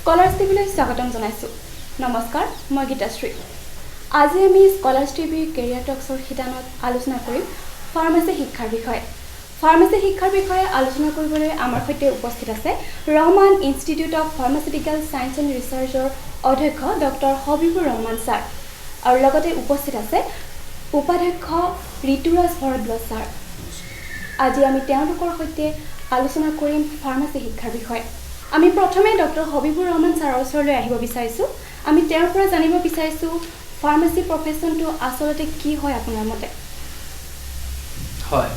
Scholars টিভিলৈ স্বাগতম জনাইছোঁ। নমস্কাৰ, মই গীতাশ্ৰী। আজি আমি স্কলাৰ্ছ টিভিৰ কেৰিয়াৰ টক্সৰ শিতানত আলোচনা কৰিম ফাৰ্মাচী শিক্ষাৰ বিষয়ে। ফাৰ্মাচী শিক্ষাৰ বিষয়ে আলোচনা কৰিবলৈ আমাৰ সৈতে উপস্থিত আছে Rahman institute of pharmaceutical science and ৰিচাৰ্চৰ অধ্যক্ষ ডক্টৰ হবিবুৰ ৰহমান ছাৰ, আৰু লগতে উপস্থিত আছে উপাধ্যক্ষ ঋতুৰাজ ভৰদ্বাজ ছাৰ। আজি আমি তেওঁলোকৰ সৈতে আলোচনা কৰিম ফাৰ্মাচী শিক্ষাৰ বিষয়ে। আমি প্ৰথমে ডক্টৰ হবিবুৰ ৰহমান ছাৰৰ ওচৰলৈ আহিব বিচাৰিছোঁ। আমি তেওঁৰ পৰা জানিব বিচাৰিছোঁ ফাৰ্মাচী প্ৰফেশ্যনটো আচলতে কি হয় আপোনাৰ মতে? হয়,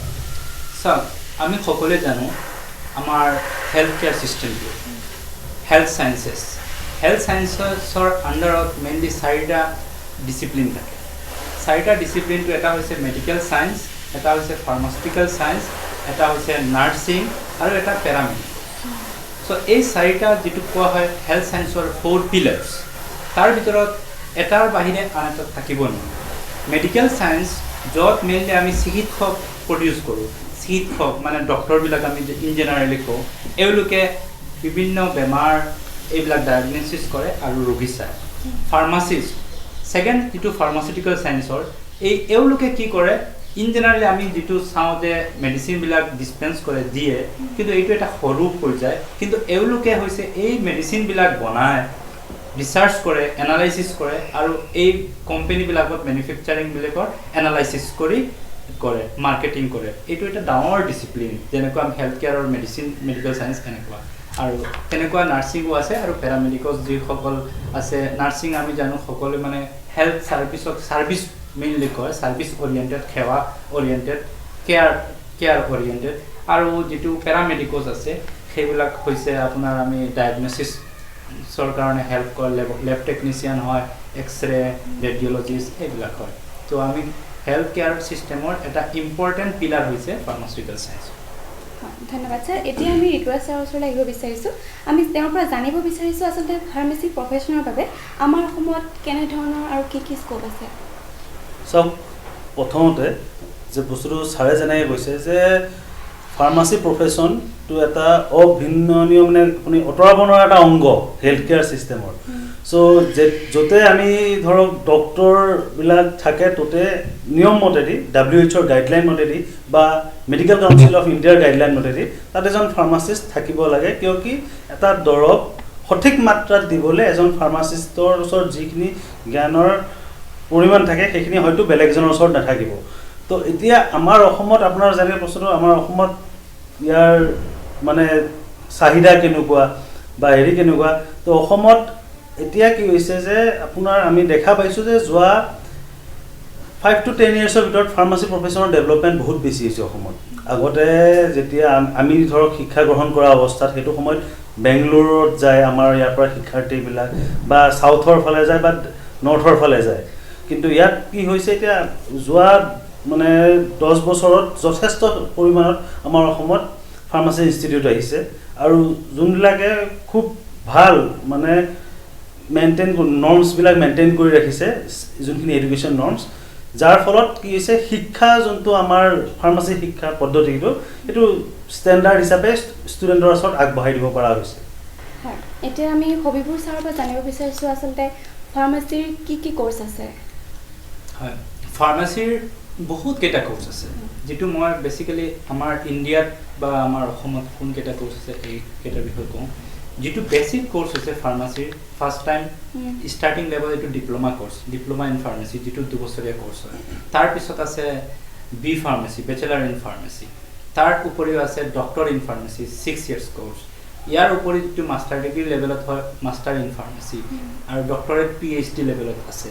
চাওক, আমি সকলোৱে জানো আমাৰ হেল্থ কেয়াৰ চিষ্টেমটো হেল্থ চায়েন্সেছৰ আণ্ডাৰত মেইনলি 4টা ডিচিপ্লিন থাকে। 4টা ডিচিপ্লিনটো এটা হৈছে মেডিকেল ছায়েন্স, এটা হৈছে ফাৰ্মাচিউটিকেল ছায়েন্স, এটা হৈছে নাৰ্ছিং আৰু এটা পেৰামেডিকেল। চ' এই 4টা যিটো কোৱা হয় হেল্থ ছায়েন্সৰ 4 পিলাৰ্ছ, তাৰ ভিতৰত এটাৰ বাহিৰে আন এটা থাকিব নোৱাৰে। মেডিকেল ছায়েন্স য'ত মেইনলি আমি চিকিৎসক প্ৰডিউচ কৰোঁ, চিকিৎসক মানে ডক্টৰবিলাক আমি ইন জেনেৰেলি কওঁ, এওঁলোকে বিভিন্ন বেমাৰ এইবিলাক ডায়েগনচিছ কৰে আৰু ৰোগী চায়। ফাৰ্মাচিষ্ট ছেকেণ্ড যিটো ফাৰ্মাচিউটিকেল ছায়েন্সৰ এওঁলোকে কি কৰে, ইন জেনেৰেলি আমি যিটো চাওঁ যে মেডিচিনবিলাক ডিছপেন্স কৰে দিয়ে, কিন্তু এইটো এটা সৰু পৰ্যায়। কিন্তু এওঁলোকে হৈছে এই মেডিচিনবিলাক বনায়, ৰিচাৰ্চ কৰে, এনালাইচিছ কৰে আৰু এই কোম্পানীবিলাকত মেনুফেকচাৰিংবিলাকৰ এনালাইচিছ কৰি কৰে, মাৰ্কেটিং কৰে। এইটো এটা ডাঙৰ ডিচিপ্লিন, যেনেকুৱা আমি হেল্থ কেয়াৰৰ মেডিকেল ছায়েন্স এনেকুৱা। আৰু তেনেকুৱা নাৰ্ছিঙো আছে আৰু পেৰামেডিকেল যিসকল আছে। নাৰ্ছিং আমি জানো সকলোৱে মানে হেল্থ ছাৰ্ভিচ মেইনলি কয়, ছাৰ্ভিচ অৰিয়েণ্টেড, সেৱা অৰিয়েণ্টেড, কেয়াৰ অৰিয়েণ্টেড। আৰু যিটো পেৰামেডিকলছ আছে সেইবিলাক হৈছে আপোনাৰ আমি ডায়েগনচিছৰ কাৰণে হেল্প কৰে, লেব টেকনিচিয়ান হয়, এক্সৰে, ৰেডিঅ'লজিষ্ট এইবিলাক হয়। ত' আমি হেল্থ কেয়াৰ ছিষ্টেমৰ এটা ইম্পৰ্টেণ্ট পিলাৰ হৈছে ফাৰ্মাচিউটিকেল ছায়েন্স। ধন্যবাদ ছাৰ। এতিয়া আমি ঋতুৰাজ ছাৰৰ ওচৰলৈ আহিব বিচাৰিছোঁ। আমি তেওঁৰ পৰা জানিব বিচাৰিছোঁ আচলতে ফাৰ্মাচী প্ৰফেশ্যনৰ বাবে আমাৰ অসমত কেনেধৰণৰ আৰু কি স্ক'প আছে? চাওক, প্ৰথমতে যে বস্তুটো ছাৰে যেনেকৈ কৈছে যে ফাৰ্মাচী প্ৰফেশ্যনটো এটা অভিন্ননীয় মানে আপুনি আঁতৰাব নোৱাৰা এটা অংগ হেল্থ কেয়াৰ ছিষ্টেমৰ। চ' য'তে আমি ধৰক ডক্টৰবিলাক থাকে ত'তে নিয়ম মতেদি WHO গাইডলাইন মতেদি বা মেডিকেল কাউন্সিল অফ ইণ্ডিয়াৰ গাইডলাইন মতেদি তাত এজন ফাৰ্মাচিষ্ট থাকিব লাগে, কিয় কি এটা দৰৱ সঠিক মাত্ৰাত দিবলৈ এজন ফাৰ্মাচিষ্টৰ ওচৰত যিখিনি জ্ঞানৰ পৰিমাণ থাকে সেইখিনি হয়তো বেলেগ এজনৰ ওচৰত নাথাকিব। তো এতিয়া আমাৰ অসমত আপোনাৰ যেনে বস্তুটো আমাৰ অসমত ইয়াৰ মানে চাহিদা কেনেকুৱা বা কেনেকুৱা, তো অসমত এতিয়া কি হৈছে যে আপোনাৰ আমি দেখা পাইছোঁ যে যোৱা 5 to 10 yearsৰ ভিতৰত ফাৰ্মাচী প্ৰফেশ্যনৰ ডেভেলপমেণ্ট বহুত বেছি হৈছে অসমত। আগতে যেতিয়া আমি ধৰক শিক্ষা গ্ৰহণ কৰা অৱস্থাত সেইটো সময়ত বেংগলোৰত যায় আমাৰ ইয়াৰ পৰা শিক্ষাৰ্থীবিলাক, বা চাউথৰ ফালে যায় বা নৰ্থৰ ফালে যায়। কিন্তু ইয়াত কি হৈছে এতিয়া যোৱা মানে 10 বছৰত যথেষ্ট পৰিমাণত আমাৰ অসমত ফাৰ্মাচী ইনষ্টিটিউট আহিছে, আৰু যোনবিলাকে খুব ভাল মানে নৰ্মছবিলাক মেইনটেইন কৰি ৰাখিছে, যোনখিনি এডুকেশ্যন নৰ্মছ, যাৰ ফলত কি হৈছে শিক্ষা যোনটো আমাৰ ফাৰ্মাচী শিক্ষা পদ্ধতিটো সেইটো ষ্টেণ্ডাৰ্ড হিচাপে ষ্টুডেণ্টৰ ওচৰত আগবঢ়াই দিব পৰা হৈছে। হয়, এতিয়া আমি হবিবুৰ ছাৰৰ পৰা জানিব বিচাৰিছোঁ আচলতে ফাৰ্মাচীৰ কি ক'ৰ্চ আছে? হয়, ফাৰ্মাচীৰ বহুত কেইটা ক'ৰ্চ আছে, যিটো মই বেচিকেলি আমাৰ ইণ্ডিয়াত বা আমাৰ অসমত কোনকেইটা ক'ৰ্চ আছে এইকেইটাৰ বিষয়ে কওঁ। যিটো বেচিক ক'ৰ্চ হৈছে ফাৰ্মাচীৰ ফাৰ্ষ্ট টাইম ষ্টাৰ্টিং লেভেল এইটো diploma course, diploma in pharmacy, যিটো 2 বছৰীয়া ক'ৰ্চ হয়। তাৰপিছত আছে B pharmacy, bachelor in pharmacy. তাৰ উপৰিও আছে doctor in pharmacy, 6 years course. ইয়াৰ উপৰি যিটো মাষ্টাৰ ডিগ্ৰী লেভেলত হয় মাষ্টাৰ ইন ফাৰ্মাচী, আৰু ডক্টৰেট PhD লেভেলত আছে।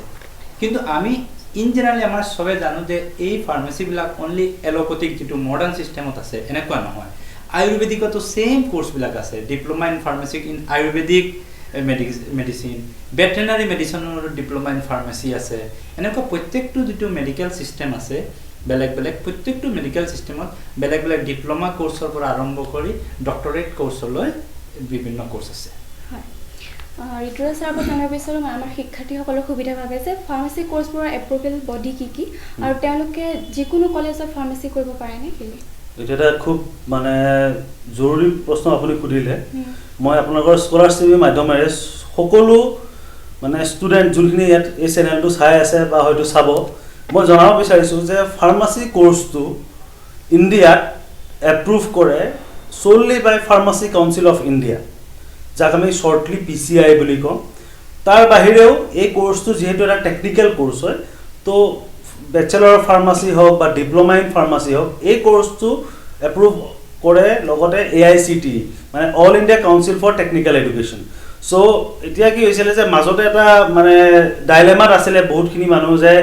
কিন্তু আমি ইন জেনেৰেলি আমাৰ চবে জানো যে এই ফাৰ্মাচীবিলাক অনলি এল'পেথিক যিটো মডাৰ্ণ ছিষ্টেমত আছে এনেকুৱা নহয়। আয়ুৰ্বেদিকতো ছেইম ক'ৰ্চবিলাক আছে, diploma in pharmacy in Ayurvedic medicine, veterinary মেডিচিনৰ ডিপ্ল'মা ইন ফাৰ্মাচী আছে। এনেকুৱা প্ৰত্যেকটো যিটো মেডিকেল ছিষ্টেম আছে বেলেগ বেলেগ, প্ৰত্যেকটো মেডিকেল ছিষ্টেমত বেলেগ বেলেগ ডিপ্ল'মা ক'ৰ্চৰ পৰা আৰম্ভ কৰি ডক্টৰেট ক'ৰ্চলৈ বিভিন্ন ক'ৰ্চ আছে। ঋতুৰাজ ছাৰৰ পৰা জানিব বিচাৰোঁ আমাৰ শিক্ষাৰ্থীসকলৰ সুবিধাৰ বাবে যে ফাৰ্মাচী ক'ৰ্চবোৰৰ এপ্ৰুভেল বডি কি আৰু তেওঁলোকে যিকোনো কলেজত ফাৰ্মাচী কৰিব পাৰেনে? এটা এটা খুব মানে জৰুৰী প্ৰশ্ন আপুনি সুধিলে মই আপোনালোকৰ স্কলাৰশ্বিপ মাধ্যমেৰে সকলো মানে ষ্টুডেণ্ট যোনখিনি ইয়াত এই চেনেলটো চাই আছে বা হয়তো চাব মই জনাব বিচাৰিছোঁ যে ফাৰ্মাচী কোৰ্চটো ইণ্ডিয়াত এপ্ৰুভ কৰে solely by Pharmacy Council of India যাক আমি শৰ্টলি PCI বুলি কওঁ তাৰ বাহিৰেও এই কোৰ্সটো যেহেতু এটা টেকনিক্যাল কোৰ্স হয় তো ব্যাচেলৰ অফ ফাৰ্মাসি হওক বা ডিপ্লোমা ইন ফাৰ্মাসি হওক এই কোৰ্সটো এপ্ৰুভ কৰে লগতে AICTE মানে all India council for technical education so এতিয়া কি হৈছিল যে মাজতে এটা মানে ডাইলেমাত আছিল বহুতখিনি মানুহ যে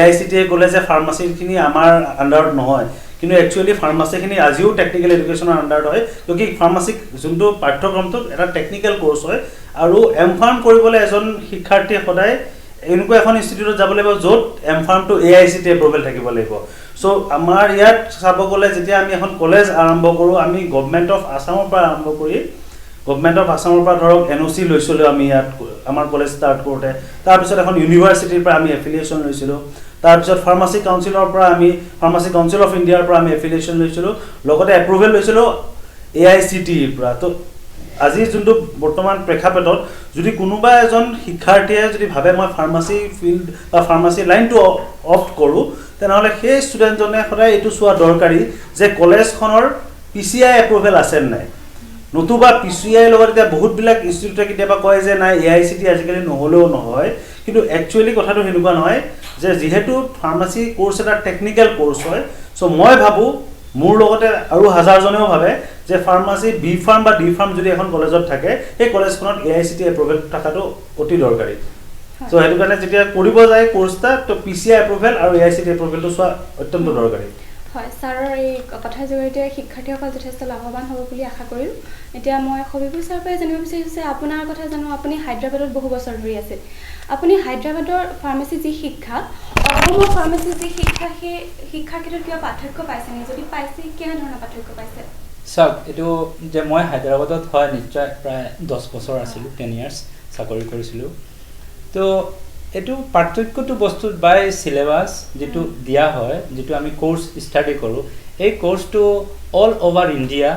AICTE ক'লে যে ফাৰ্মাসিখিনি আমাৰ আন্ডাৰত নহয় কিন্তু একচুয়ালি ফাৰ্মাসিখিনি আজিও টেকনিক্যাল এডুকেশ্যনৰ আন্ডাৰত হয় কিয়কি ফাৰ্মাসিক যোনটো পাঠ্যক্ৰমটো এটা টেকনিক্যাল কোৰ্স হয় আৰু এমফাৰ্ম কৰিবলৈ এজন শিক্ষাৰ্থী সদায় এনেকুৱা এখন ইনষ্টিটিউটত যাব লাগিব য'ত এমফাৰ্মটো AICTE এপ্ৰুভেল থাকিব লাগিব সো আমাৰ ইয়াত চাব গ'লে যেতিয়া আমি এখন কলেজ আৰম্ভ কৰোঁ আমি গভৰ্ণমেণ্ট অফ আসামৰ পৰা আৰম্ভ কৰি গভৰ্ণমেণ্ট অফ আসামৰ পৰা ধৰক NOC লৈছিলোঁ আমি ইয়াত আমাৰ কলেজ ষ্টাৰ্ট কৰোঁতে তাৰপিছত এখন ইউনিভাৰ্চিটিৰ পৰা আমি এফিলিয়েশ্যন লৈছিলোঁ তাৰপিছত ফাৰ্মাসী কাউন্সিলৰ পৰা আমি ফাৰ্মাসী কাউন্সিল অফ ইণ্ডিয়াৰ পৰা আমি এফিলিয়েশ্যন লৈছিলোঁ লগতে এপ্ৰুভেল লৈছিলোঁ AICTE পৰা তো আজি যোনটো বৰ্তমান প্ৰেক্ষাপটত যদি কোনোবা এজন শিক্ষাৰ্থীয়ে যদি ভাবে মই ফাৰ্মাসী ফিল্ড বা ফাৰ্মাসী লাইনটো অপ্ট কৰোঁ তেনেহ'লে সেই ষ্টুডেণ্টজনে সদায় এইটো চোৱা দৰকাৰী যে কলেজখনৰ PCI এপ্ৰুভেল আছে নাই নতুবা PCI লগত এতিয়া বহুতবিলাক ইনষ্টিটিউটে কেতিয়াবা কয় যে নাই AICTE আজিকালি নহ'লেও নহয় কিন্তু একচুৱেলি কথাটো সেনেকুৱা নহয় যে যেহেতু ফাৰ্মাসী কোৰ্স এটা টেকনিক্যাল কোৰ্স হয় সো মই ভাবো মোৰ লগতে আৰু হাজাৰজনেও ভাবে যে ফাৰ্মাসী বি ফাৰ্ম বা ডি ফাৰ্ম যদি এখন কলেজত থাকে এই কলেজখনত AICTE এপ্ৰুভেল থকাটো অতি দৰকাৰী সো হেতু কাৰণে যেতিয়া কৰিব যায় কোৰ্সটা তো PCI এপ্ৰুভেল আৰু AICTE এপ্ৰুভেলটো চোৱা অত্যন্ত দৰকাৰী হয় ছাৰৰ এই কথাৰ জৰিয়তে শিক্ষাৰ্থীসকল যথেষ্ট লাভৱান হ'ব বুলি আশা কৰিম এতিয়া মই সবিপুৰ ছাৰৰ পৰা জানিব বিচাৰিছোঁ আপোনাৰ কথা জানো আপুনি হায়দৰাবাদত বহু বছৰ ধৰি আছে আপুনি হায়দৰাবাদৰ ফাৰ্মাসী যি শিক্ষা অসমৰ ফাৰ্মাসী যি শিক্ষা সেই শিক্ষাৰ ক্ষেত্ৰত কিবা পাৰ্থক্য পাইছে নে যদি পাইছে কেনেধৰণৰ পাৰ্থক্য পাইছে চাওক এইটো যে মই হায়দৰাবাদত হয় নিশ্চয় প্ৰায় 10 বছৰ আছিলোঁ 10 ইয়াৰ্ছ চাকৰি কৰিছিলোঁ তো এইটো পাৰ্থক্যটো বস্তু বাই সিলেবাস যেটো দিয়া হয় যেটো আমি কোৰ্স ষ্টাডি কৰোঁ এই কোৰ্সটো all over India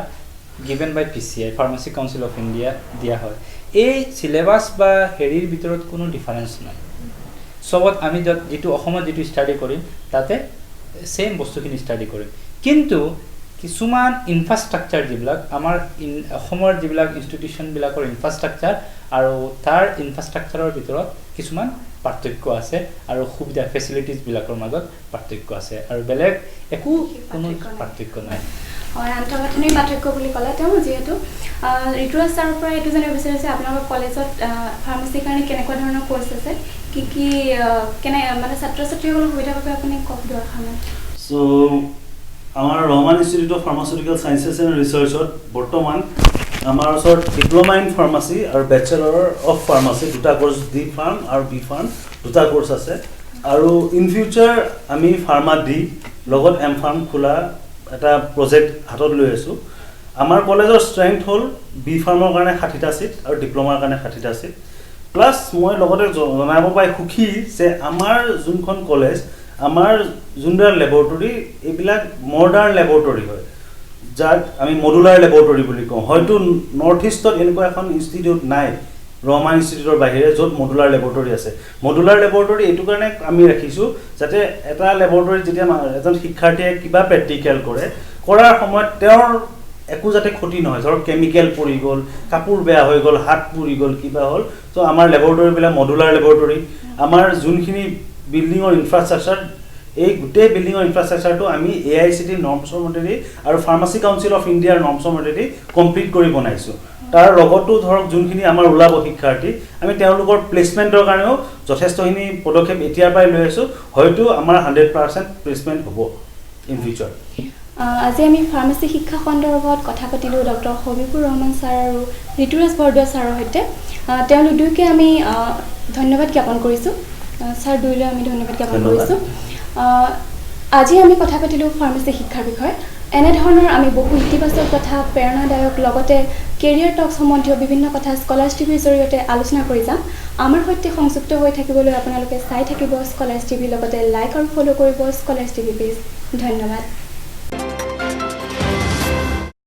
given by PCI pharmacy council of India দিয়া হয় এই সিলেবাস বা হেৰিৰ ভিতৰত কোনো ডিফাৰেন্স নাই সবত আমি যেটো অসমত যেটো ষ্টাডি কৰিম তাতে সেম বস্তুখিনি ষ্টাডি কৰিম কিন্তু কিছুমান ইনফ্ৰাষ্ট্ৰাকচাৰ যিবিলাক আমাৰ অসমৰ যিবিলাক ইনষ্টিটিউচনবিলাকৰ ইনফ্ৰাষ্ট্ৰাকচাৰ আৰু তাৰ ইনফ্ৰাষ্ট্ৰাকচাৰৰ ভিতৰত কিছুমান পাৰ্থক্য আছে আৰু সুবিধা ফেচিলিটিজ বিলাকৰ মাজত পাৰ্থক্য আছে আৰু বেলেগ একো কোনো পাৰ্থক্য নাই হয় আন্তঃগাঁথনিৰ পাৰ্থক্য বুলি ক'লে তেওঁ যিহেতু ঋতুৰাজ ছাৰৰ পৰা এইটো জানিব বিচাৰিছে আপোনালোকৰ কলেজত ফাৰ্মাচীৰ কাৰণে কেনেকুৱা ধৰণৰ কোৰ্স আছে কি কি কেনে মানে ছাত্ৰ ছাত্ৰীসকলৰ সুবিধাৰ বাবে আপুনি কওক দৰকাৰ সো আমাৰ Rahman institute of pharmaceutical sciences and ৰিচাৰ্চত বৰ্তমান আমাৰ ওচৰত ডিপ্লোমা ইন ফাৰ্মাচী আৰু বেচেলৰ অফ ফাৰ্মাচী দুটা কোৰ্স ডি ফাৰ্ম আৰু বি ফাৰ্ম দুটা কোৰ্স আছে আৰু ইন ফিউচাৰ আমি ফাৰ্মা ডি লগত এম ফাৰ্ম খোলা এটা প্ৰজেক্ট হাতত লৈ আছোঁ আমাৰ কলেজৰ ষ্ট্ৰেংথ হ'ল বি ফাৰ্মৰ কাৰণে 60টা সিট আৰু ডিপ্লোমাৰ কাৰণে 60টা সিট প্লাছ মই লগতে জনাব পাই সুখী যে আমাৰ যোনখন কলেজ আমাৰ যোনবিলাক লেবৰেটৰী এইবিলাক মডাৰ্ণ লেবৰেটৰী হয় যাক আমি মডুলাৰ লেবৰেটৰী বুলি কওঁ হয়তো নৰ্থ ইষ্টত এনেকুৱা এখন ইনষ্টিটিউট নাই ৰহমান ইনষ্টিটিউটৰ বাহিৰে য'ত মডুলাৰ লেবৰেটৰী আছে মডুলাৰ লেবৰেটৰী এইটো কাৰণে আমি ৰাখিছোঁ যাতে এটা লেবৰেটৰীত যেতিয়া এজন শিক্ষাৰ্থীয়ে কিবা প্ৰেক্টিকেল কৰে কৰাৰ সময়ত তেওঁৰ একো যাতে ক্ষতি নহয় ধৰক কেমিকেল পৰি গ'ল কাপোৰ বেয়া হৈ গ'ল হাত পুৰি গ'ল কিবা হ'ল তো আমাৰ লেবৰেটৰীবিলাক মডুলাৰ লেবৰেটৰী আমাৰ যোনখিনি বিল্ডিঙৰ ইনফ্ৰাষ্ট্ৰাকচাৰ এই গোটেই বিল্ডিঙৰ ইনফ্ৰাষ্ট্ৰাকচাৰটো আমি AICTE নৰ্মছৰ মতেদি আৰু ফাৰ্মাসী কাউন্সিল অফ ইণ্ডিয়াৰ নৰ্মছৰ মতেদি কমপ্লিট কৰি বনাইছোঁ তাৰ লগতো ধৰক যোনখিনি আমাৰ ওলাব শিক্ষাৰ্থী আমি তেওঁলোকৰ প্লেচমেণ্টৰ কাৰণেও যথেষ্টখিনি পদক্ষেপ এতিয়াৰ পৰাই লৈ আছোঁ হয়তো আমাৰ 100% প্লেচমেণ্ট হ'ব ইন ফিউচাৰ আজি আমি ফাৰ্মাচী শিক্ষা সন্দৰ্ভত কথা পাতিলোঁ ডক্টৰ হবিবুৰ ৰহমান ছাৰ আৰু ঋতুৰাজ বৰদোৱা ছাৰৰ সৈতে তেওঁলোক দুয়োকে আমি ধন্যবাদ জ্ঞাপন কৰিছোঁ ছাৰ দুয়োলৈ আমি ধন্যবাদ জ্ঞাপন কৰিছোঁ আজি আমি কথা পাতিলোঁ ফাৰ্মাচী শিক্ষাৰ বিষয়ে এনেধৰণৰ আমি বহু ইতিবাচক কথা প্ৰেৰণাদায়ক লগতে কেৰিয়াৰ টক্স সম্বন্ধীয় বিভিন্ন কথা স্কলাৰ্ছ টিভিৰ জৰিয়তে আলোচনা কৰি যাম আমাৰ সৈতে সংযুক্ত হৈ থাকিবলৈ আপোনালোকে চাই থাকিব স্কলাৰ্ছ টিভি লগতে লাইক আৰু ফ'ল' কৰিব স্কলাৰ্ছ টিভি পেজ ধন্যবাদ